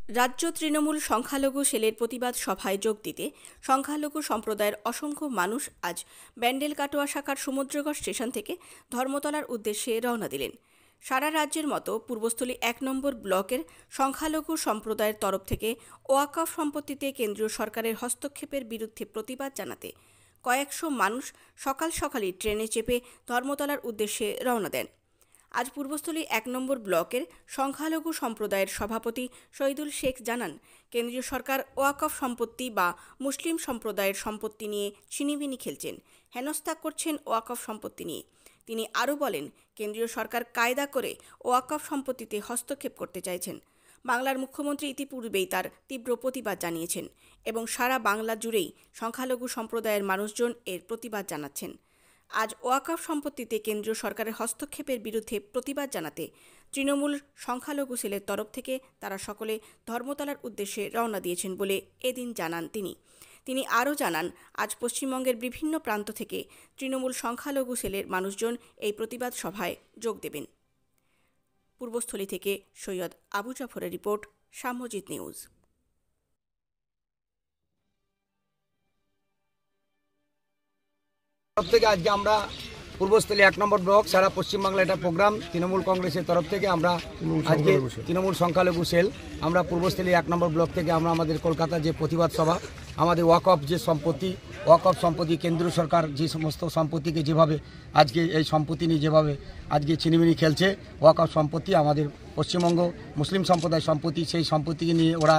রাজ্য তৃণমূল সংখ্যালঘু সেলের প্রতিবাদ সভায় যোগ দিতে সংখ্যালঘু সম্প্রদায়ের অসংখ্য মানুষ আজ ব্যান্ডেল কাটোয়া শাখার সমুদ্রগড় স্টেশন থেকে ধর্মতলার উদ্দেশ্যে রওনা দিলেন। সারা রাজ্যের মতো পূর্বস্থলী ১ নম্বর ব্লকের সংখ্যালঘু সম্প্রদায়ের তরফ থেকে ওয়াকফ সম্পত্তিতে কেন্দ্রীয় সরকারের হস্তক্ষেপের বিরুদ্ধে প্রতিবাদ জানাতে কয়েকশো মানুষ সকাল সকালই ট্রেনে চেপে ধর্মতলার উদ্দেশ্যে রওনা দেন। আজ পূর্বস্থলী ১ নম্বর ব্লকের সংখ্যালঘু সম্প্রদায়ের সভাপতি শহীদুল শেখ জানান, কেন্দ্রীয় সরকার ওয়াকফ সম্পত্তি বা মুসলিম সম্প্রদায়ের সম্পত্তি নিয়ে ছিনিমিনি খেলছেন, হেনস্থা করছেন ওয়াকফ সম্পত্তি নিয়ে। তিনি আরও বলেন, কেন্দ্রীয় সরকার কায়দা করে ওয়াকফ সম্পত্তিতে হস্তক্ষেপ করতে চাইছেন। বাংলার মুখ্যমন্ত্রী ইতিপূর্বেই তার তীব্র প্রতিবাদ জানিয়েছেন এবং সারা বাংলা জুড়েই সংখ্যালঘু সম্প্রদায়ের মানুষজন এর প্রতিবাদ জানাচ্ছেন। আজ ওয়াকফ সম্পত্তিতে কেন্দ্রীয় সরকারের হস্তক্ষেপের বিরুদ্ধে প্রতিবাদ জানাতে তৃণমূল সংখ্যালঘু সেলের তরফ থেকে তারা সকলে ধর্মতলার উদ্দেশ্যে রওনা দিয়েছেন বলে এদিন জানান তিনি। তিনি আরও জানান, আজ পশ্চিমবঙ্গের বিভিন্ন প্রান্ত থেকে তৃণমূল সংখ্যালঘু সেলের মানুষজন এই প্রতিবাদ সভায় যোগ দেবেন। পূর্বস্থলী থেকে সৈয়দ আবু জাফরের রিপোর্ট, সাম্যজিৎ নিউজ। থেকে আজকে আমরা পূর্বস্থলী ১ নম্বর ব্লক সারা পশ্চিমবাংলা একটা প্রোগ্রাম তৃণমূল কংগ্রেসের তরফ থেকে আমরা আজকে তৃণমূল সংখ্যালঘু সেল আমরা পূর্বস্থলী ১ নম্বর ব্লক থেকে আমরা আমাদের কলকাতা যে প্রতিবাদ সভা, আমাদের ওয়াকফ যে ওয়াকফ সম্পত্তি কেন্দ্রীয় সরকার যে সমস্ত সম্পত্তিকে যেভাবে আজকে এই সম্পত্তি নিয়ে যেভাবে আজকে ছিনিমিনি খেলছে, ওয়াকফ সম্পত্তি আমাদের পশ্চিমবঙ্গ মুসলিম সম্প্রদায়ের সম্পত্তি, সেই সম্পত্তিকে নিয়ে ওরা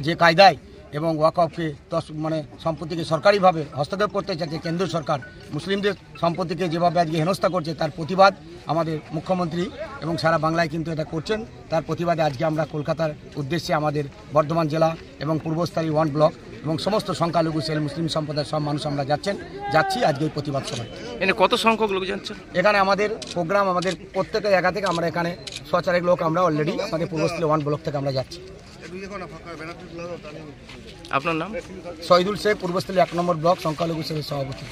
যে কায়দায় এবং ওয়াকফকে সম্পত্তিকে সরকারিভাবে হস্তক্ষেপ করতে চাইছে কেন্দ্র সরকার, মুসলিমদের সম্পত্তিকে যেভাবে আজকে হেনস্থা করছে, তার প্রতিবাদ আমাদের মুখ্যমন্ত্রী এবং সারা বাংলায় কিন্তু এটা করছেন। তার প্রতিবাদে আজকে আমরা কলকাতার উদ্দেশ্যে আমাদের বর্ধমান জেলা এবং পূর্বস্থলী 1 ব্লক এবং সমস্ত সংখ্যালঘু সেল মুসলিম সম্প্রদায়ের সব মানুষ আমরা যাচ্ছি আজকে এই প্রতিবাদ সভায়। কত সংখ্যক লোক যাচ্ছেন? এখানে আমাদের প্রোগ্রাম আমাদের প্রত্যেকের জায়গা থেকে আমরা এখানে ৬-৪ লোক আমরা অলরেডি আমাদের পূর্বস্থলী 1 ব্লক থেকে আমরা যাচ্ছি। আপনার নাম? শহীদুল শেখ, পূর্বস্থলী ১ নম্বর ব্লক সংখ্যালঘু সেলের সভাপতি।